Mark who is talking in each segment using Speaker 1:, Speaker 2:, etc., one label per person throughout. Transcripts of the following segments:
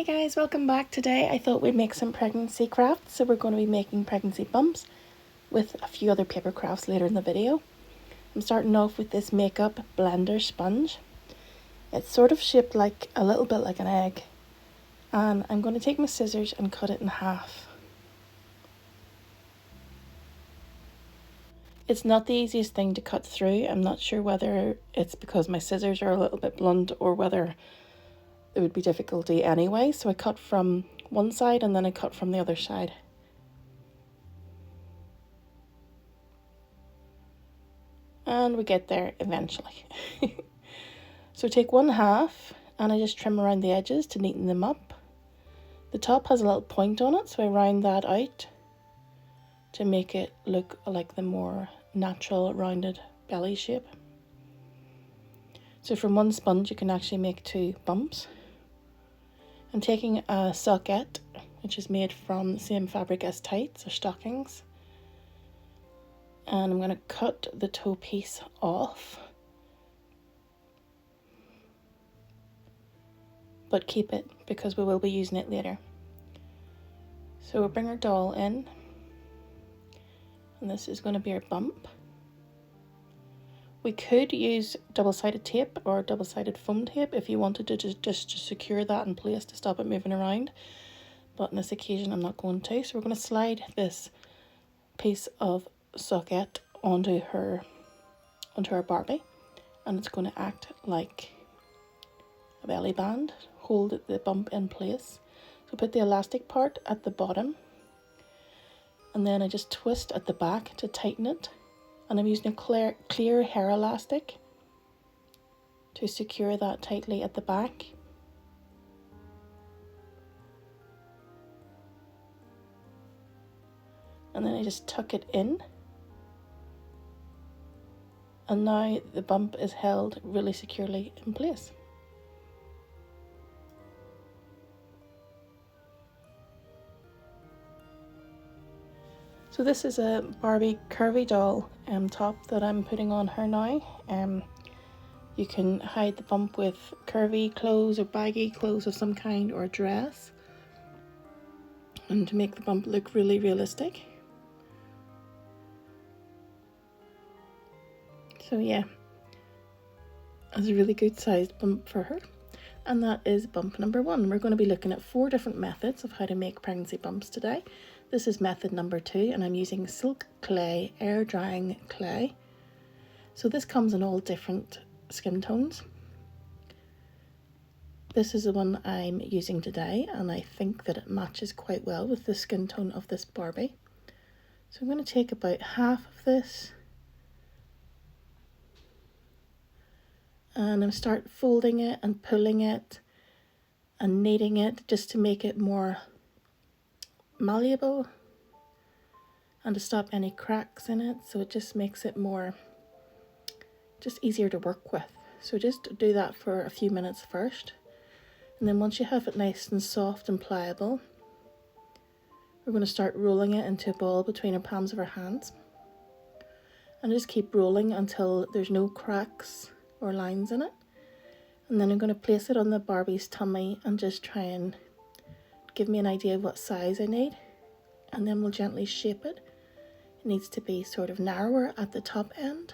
Speaker 1: Hi guys, welcome back. Today I thought we'd make some pregnancy crafts, so we're going to be making pregnancy bumps with a few other paper crafts later in the video. I'm starting off with this makeup blender sponge. It's sort of shaped like a little bit like an egg, and I'm going to take my scissors and cut it in half. It's not the easiest thing to cut through. I'm not sure whether it's because my scissors are a little bit blunt or whether there would be difficulty anyway, so I cut from one side and then I cut from the other side. And we get there eventually. So take one half and I just trim around the edges to neaten them up. The top has a little point on it, so I round that out to make it look like the more natural rounded belly shape. So from one sponge you can actually make two bumps. I'm taking a socket, which is made from the same fabric as tights or stockings, and I'm going to cut the toe piece off, but keep it because we will be using it later. So we'll bring our doll in, and this is going to be our bump. We could use double-sided tape or double-sided foam tape if you wanted to just to secure that in place to stop it moving around, but on this occasion I'm not going to. So we're going to slide this piece of socket onto our Barbie, and it's going to act like a belly band, hold the bump in place. So put the elastic part at the bottom, and then I just twist at the back to tighten it. And I'm using a clear hair elastic to secure that tightly at the back. And then I just tuck it in. And now the bump is held really securely in place. So this is a Barbie curvy doll top that I'm putting on her now. You can hide the bump with curvy clothes or baggy clothes of some kind or a dress, and to make the bump look really realistic. So yeah, that's a really good sized bump for her. And that is bump number 1. We're going to be looking at 4 different methods of how to make pregnancy bumps today. This is method number 2, and I'm using silk clay, air drying clay. So this comes in all different skin tones. This is the one I'm using today, and I think that it matches quite well with the skin tone of this Barbie. So I'm going to take about half of this and I'm start folding it and pulling it and kneading it just to make it more malleable and to stop any cracks in it, so it just makes it more easier to work with. So just do that for a few minutes first, and then once you have it nice and soft and pliable, we're going to start rolling it into a ball between our palms of our hands, and just keep rolling until there's no cracks or lines in it. And then I'm going to place it on the Barbie's tummy and just try and give me an idea of what size I need, and then we'll gently shape it. It needs to be sort of narrower at the top end,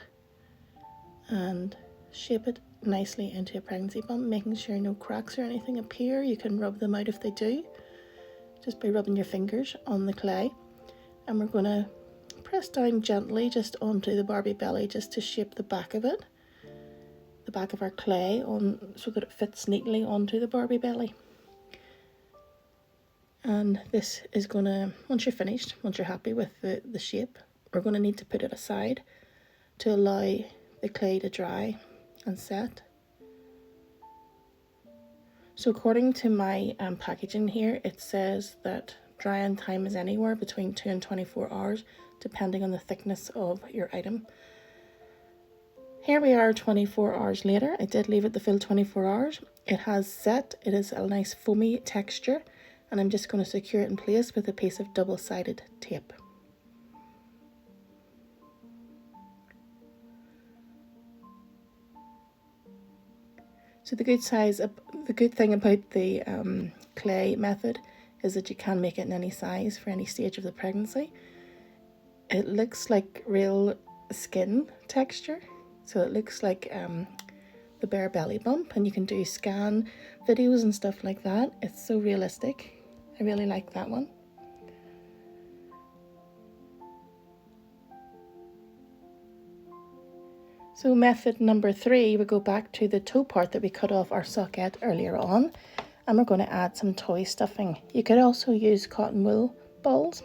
Speaker 1: and shape it nicely into a pregnancy bump, making sure no cracks or anything appear. You can rub them out if they do, just by rubbing your fingers on the clay. And we're going to press down gently just onto the Barbie belly just to shape the back of it, the back of our clay, on so that it fits neatly onto the Barbie belly. And this is gonna, once you're finished, once you're happy with the shape, we're going to need to put it aside to allow the clay to dry and set. So according to my packaging here, it says that drying time is anywhere between 2 and 24 hours, depending on the thickness of your item. Here we are 24 hours later. I did leave it the full 24 hours. It has set, it is a nice foamy texture, and I'm just going to secure it in place with a piece of double-sided tape. So the good thing about the clay method is that you can make it in any size for any stage of the pregnancy. It looks like real skin texture, so it looks like the bare belly bump, and you can do scan videos and stuff like that. It's so realistic. I really like that one. So method number 3, we go back to the toe part that we cut off our socket earlier on, and we're going to add some toy stuffing. You could also use cotton wool balls.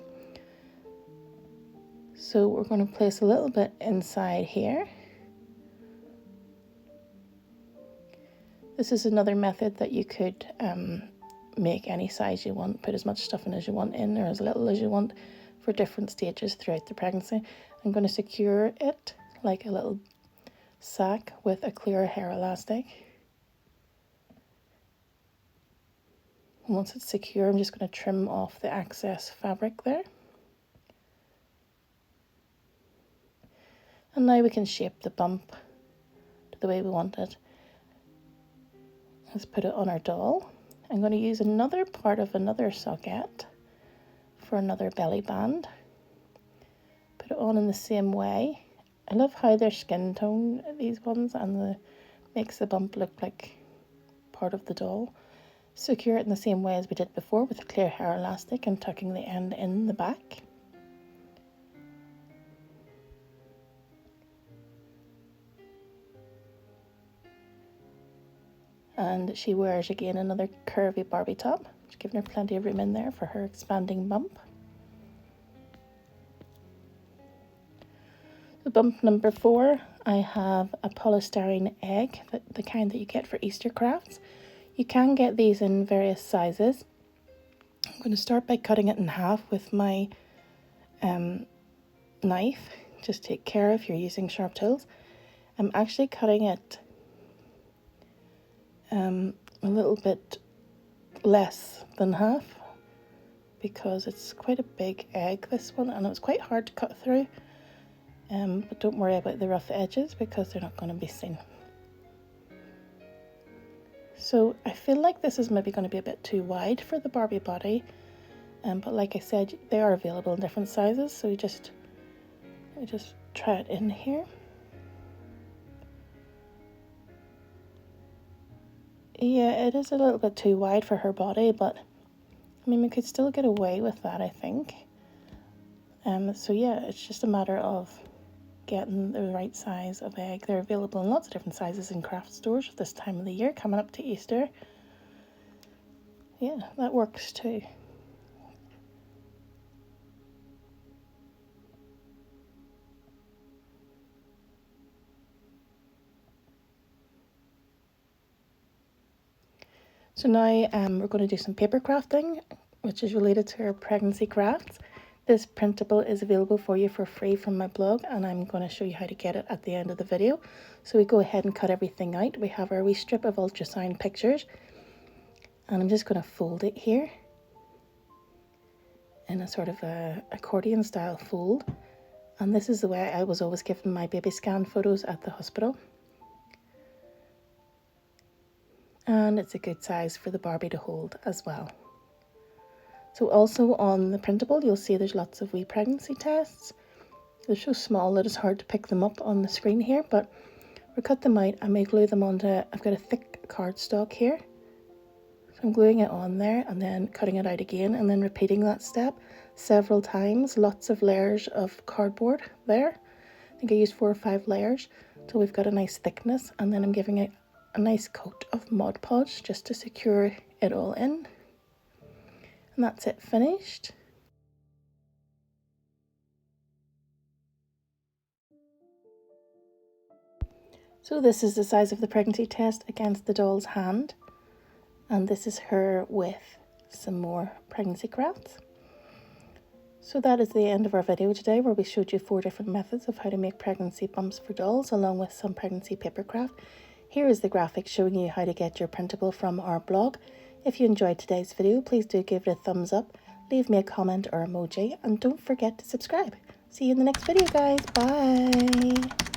Speaker 1: So we're going to place a little bit inside here. This is another method that you could make any size you want, put as much stuffing as you want in or as little as you want for different stages throughout the pregnancy. I'm going to secure it like a little sack with a clear hair elastic. And once it's secure, I'm just going to trim off the excess fabric there. And now we can shape the bump to the way we want it. Let's put it on our doll. I'm going to use another part of another socket for another belly band. Put it on in the same way. I love how they're skin tone, these ones, and makes the bump look like part of the doll. Secure it in the same way as we did before with a clear hair elastic and tucking the end in the back. And she wears again another curvy Barbie top, giving her plenty of room in there for her expanding bump. The bump number 4, I have a polystyrene egg, the kind that you get for Easter crafts. You can get these in various sizes. I'm going to start by cutting it in half with my knife. Just take care if you're using sharp tools. I'm actually cutting it a little bit less than half because it's quite a big egg, this one, and it's quite hard to cut through. But don't worry about the rough edges because they're not going to be seen. So I feel like this is maybe going to be a bit too wide for the Barbie body, but like I said, they are available in different sizes, so we just try it in here. Yeah, it is a little bit too wide for her body, but I mean, we could still get away with that, I think. So yeah, it's just a matter of getting the right size of egg. They're available in lots of different sizes in craft stores at this time of the year, coming up to Easter. Yeah, that works too. So now we're going to do some paper crafting, which is related to our pregnancy crafts. This printable is available for you for free from my blog, and I'm going to show you how to get it at the end of the video. So we go ahead and cut everything out. We have our wee strip of ultrasound pictures, and I'm just going to fold it here in a sort of a accordion style fold. And this is the way I was always given my baby scan photos at the hospital. And it's a good size for the Barbie to hold as well. So also on the printable, you'll see there's lots of wee pregnancy tests. They're so small that it's hard to pick them up on the screen here, but we cut them out and we glue them onto, I've got a thick cardstock here. So I'm gluing it on there and then cutting it out again and then repeating that step several times. Lots of layers of cardboard there. I think I used 4 or 5 layers till we've got a nice thickness, and then I'm giving it a nice coat of Mod Podge just to secure it all in. And that's it, finished. So this is the size of the pregnancy test against the doll's hand. And this is her with some more pregnancy crafts. So that is the end of our video today, where we showed you 4 different methods of how to make pregnancy bumps for dolls, along with some pregnancy paper craft. Here is the graphic showing you how to get your printable from our blog. If you enjoyed today's video, please do give it a thumbs up, leave me a comment or emoji, and don't forget to subscribe. See you in the next video, guys. Bye!